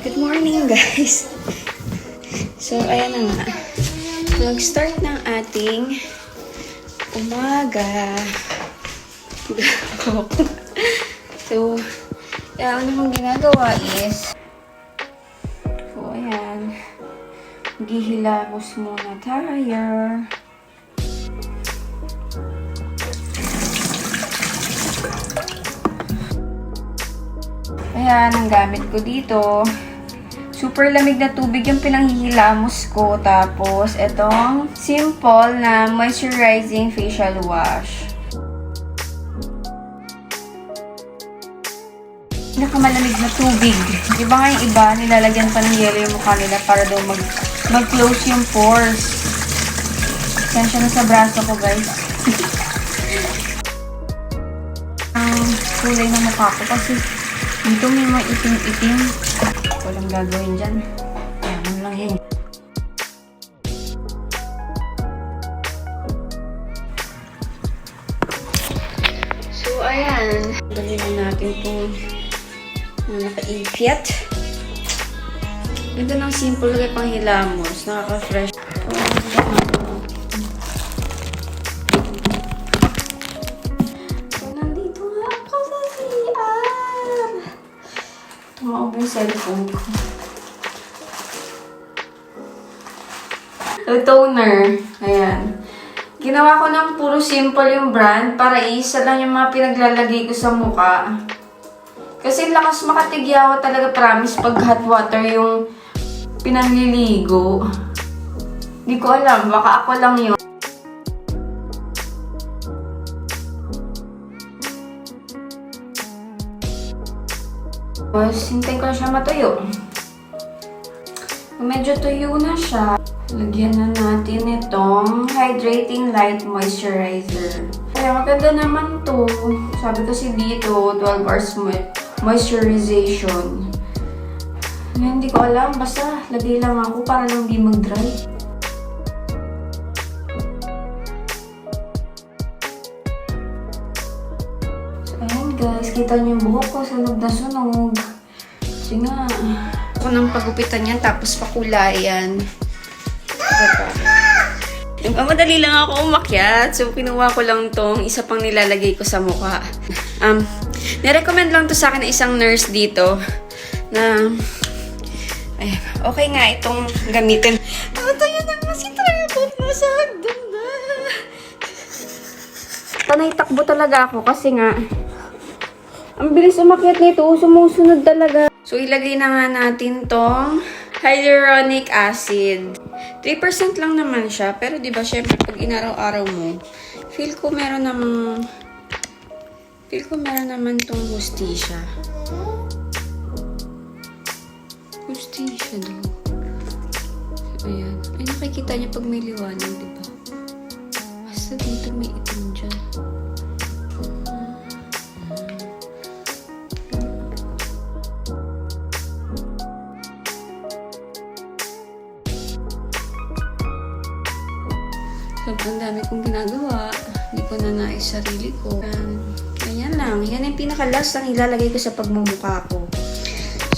Good morning, guys. So, ayan na nga. Mag-start ng ating umaga. So, ano mong ginagawa is, so, ayan. Maghihilamos muna tayo. Ayan, ang gamit ko dito. Super lamig na tubig yung pinanghihilamos ko. Tapos, itong simple na moisturizing facial wash. Pinakamalamig na tubig. Diba nga yung iba, nilalagyan pa ng yelo yung mukha nila para daw mag-close yung pores. Sensya na sa braso ko, guys. Ang kulay ng mukha ko kasi dito may mga itim-itim. Walang gagawin dyan. Ayan lang yan. So, ayan. Dali na natin itong nakaipit. Ganda ng simple kay panghilamos. Nakaka-fresh. So, nandito nga ako sa CR. Tumawag yung cellphone ko. So, toner. Ayan. Ginawa ko ng puro simple yung brand para isa lang yung mga pinaglalagay ko sa mukha. Kasi lakas makatigyawa talaga, promise, pag hot water yung pinanliligo. Hindi ko alam, baka ako lang yun. Tapos, hintayin ko na siya matuyo. Medyo tuyo na siya. Lagyan na natin itong Hydrating Light Moisturizer. Kaya maganda naman to. Sabi kasi dito, 12 hours moisturization. Hindi ko alam. Basta, lagay lang ako para lang di mag-dry. So, ayan guys. Kita niyo yung buhok ko. Sunog na sunog. Kasi nga, ako nang pagupitan yan. Tapos pakulayan. Madali lang ako umakyat. So, kinuha ko lang tong isa pang nilalagay ko sa mukha. Nirecommend lang to sa akin ng isang nurse dito na ay, okay nga itong gamitin. Tayo na si Trevor. Nasa hagdan na. Panay takbo talaga ako kasi nga ang bilis umakyat nito. Sumusunod talaga. So, ilagay na nga natin tong hyaluronic acid. 3% lang naman siya. Pero diba, syempre, pag inaraw-araw mo, feel ko meron naman tong hustisya. Hustisya daw. Ayan. Ay, nakikita niya pag may liwanag, diba? Basta dito may itim dyan. Sobrang dami kong ginagawa. Hindi ko na nais sarili ko. Ganyan lang. Yan yung pinaka-last ang ilalagay ko sa pagmumukha ko.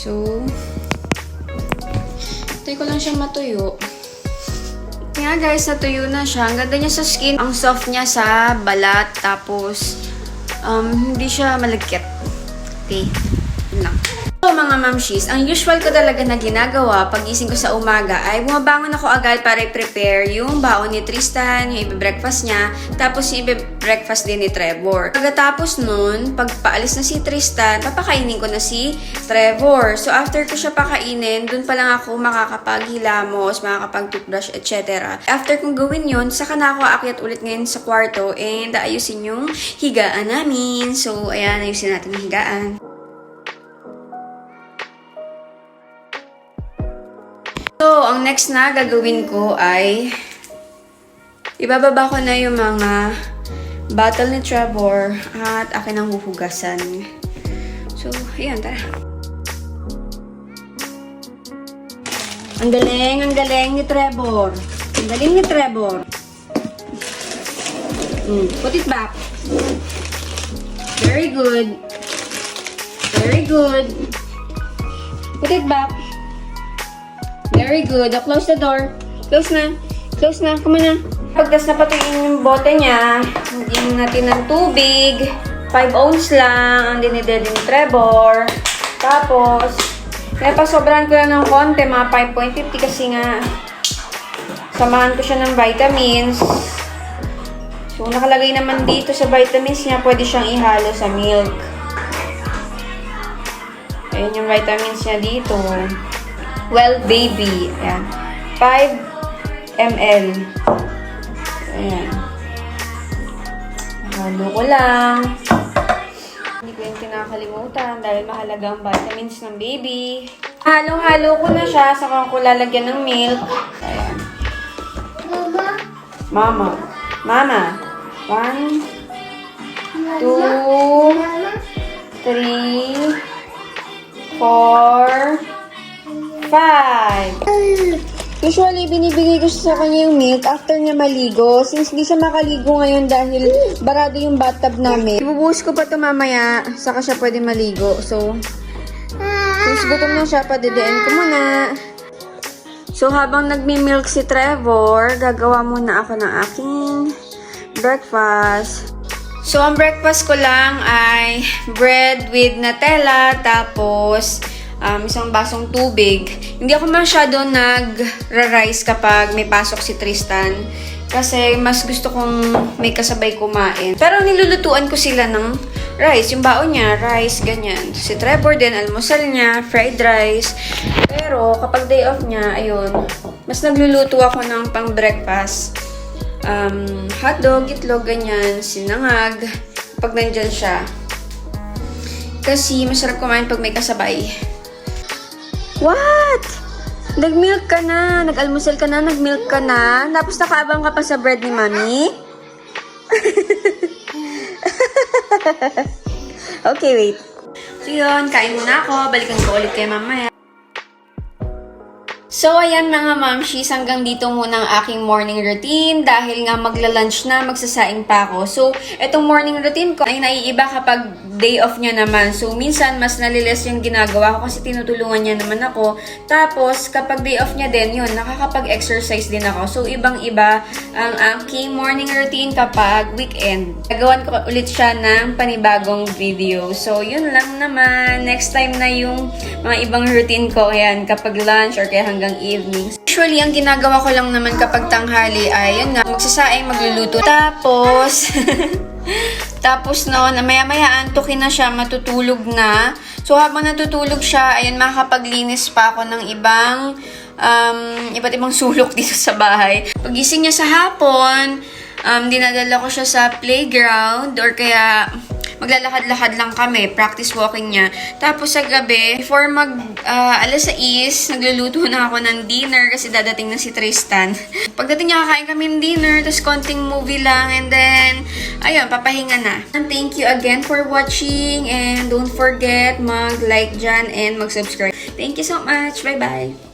So, tayo ko lang siya matuyo. Kaya guys, natuyo na siya. Ang ganda niya sa skin. Ang soft niya sa balat. Tapos, hindi siya malagkit. Okay. Yun lang. So, mga mamshis, ang usual ko talaga na ginagawa pag gising ko sa umaga ay bumabangon ako agad para i-prepare yung baon ni Tristan, yung i-breakfast niya, tapos yung i-breakfast din ni Trevor. Pagkatapos nun, pag paalis na si Tristan, papakainin ko na si Trevor. So, after ko siya pakainin, dun pa lang ako makakapaghilamos, makakapag-toothbrush, etc. After kong gawin yun, saka na ako aakyat ulit ngayon sa kwarto and ayusin yung higaan namin. So, ayan, ayusin natin yung higaan. So, ang next na gagawin ko ay ibababa ko na yung mga bottle ni Trevor at akin ang huhugasan. So, ayan, tara. Ang galing ni Trevor. Ang galing ni Trevor. Put it back. Very good. Very good. Put it back. Very good. Close the door. Close na. Close na. Come on na. Pagdas na patuyin yung bote niya, hindi natin ng tubig. 5 ounce lang ang dinidede ni Trevor. Tapos, napasobrahan ko lang ng konti, mga 5.50 kasi nga samahan ko siya ng vitamins. So, nakalagay naman dito sa vitamins niya, pwede siyang ihalo sa milk. Ayan yung vitamins niya dito. Well, baby. Ayan. 5 ml. Ayan. Halo ko lang. Hindi ko yung kinakalimutan dahil mahalaga ang vitamins ng baby. Halo-halo ko na siya, saka ko lalagyan ng milk. Ayan. Mama. Mama. 1, 2, 3, 4, 5. Usually, binibigay ko siya sa kanya yung milk after niya maligo. Since di siya makaligo ngayon dahil barado yung bathtub namin. Ibubuhos ko pa ito mamaya, saka siya pwede maligo. So, since gutom na siya, padidiin ko muna. So, habang nagmi-milk si Trevor, gagawa muna ako ng aking breakfast. So, ang breakfast ko lang ay bread with Nutella, tapos isang basong tubig. Hindi ako masyado nag-rice kapag may pasok si Tristan. Kasi mas gusto kong may kasabay kumain. Pero nilulutuan ko sila ng rice. Yung baon niya, rice, ganyan. Si Trevor din, almusal niya, fried rice. Pero kapag day off niya, ayun, mas nagluluto ako ng pang breakfast. Hotdog, itlog, ganyan, sinangag. Pag nandyan siya. Kasi masarap kumain pag may kasabay. What? Nag-milk ka na, nag-almusal ka na, nag-milk ka na, tapos nakaabang ka pa sa bread ni Mami? Okay, wait. So yun, kain muna ako, balikan ko ulit kay mamaya. So, ayan mga mamshis, hanggang dito muna ang aking morning routine dahil nga magla-lunch na, magsasaing pa ako. So, etong morning routine ko ay naiiba kapag day off niya naman. So, minsan mas naliles yung ginagawa ko kasi tinutulungan niya naman ako. Tapos, kapag day off niya din, yun, nakakapag-exercise din ako. So, ibang-iba ang aking morning routine kapag weekend. Gagawan ko ulit siya ng panibagong video. So, yun lang naman. Next time na yung mga ibang routine ko, ayan, kapag lunch or kaya hanggang evenings. Usually, ang ginagawa ko lang naman kapag tanghali ay, yun nga, magsasaing, magluluto. Tapos noon, maya-maya antukin na siya, matutulog na. So, habang natutulog siya, ayun, makakapaglinis pa ako ng iba't ibang sulok dito sa bahay. Pagising niya sa hapon, dinadala ko siya sa playground or kaya maglalakad-lakad lang kami, practice walking niya. Tapos sa gabi, before alas 6, nagluluto na ako ng dinner kasi dadating na si Tristan. Pagdating niya, kakain kami ng dinner, tapos konting movie lang, and then, ayun, papahinga na. And thank you again for watching, and don't forget mag-like dyan and mag-subscribe. Thank you so much. Bye-bye!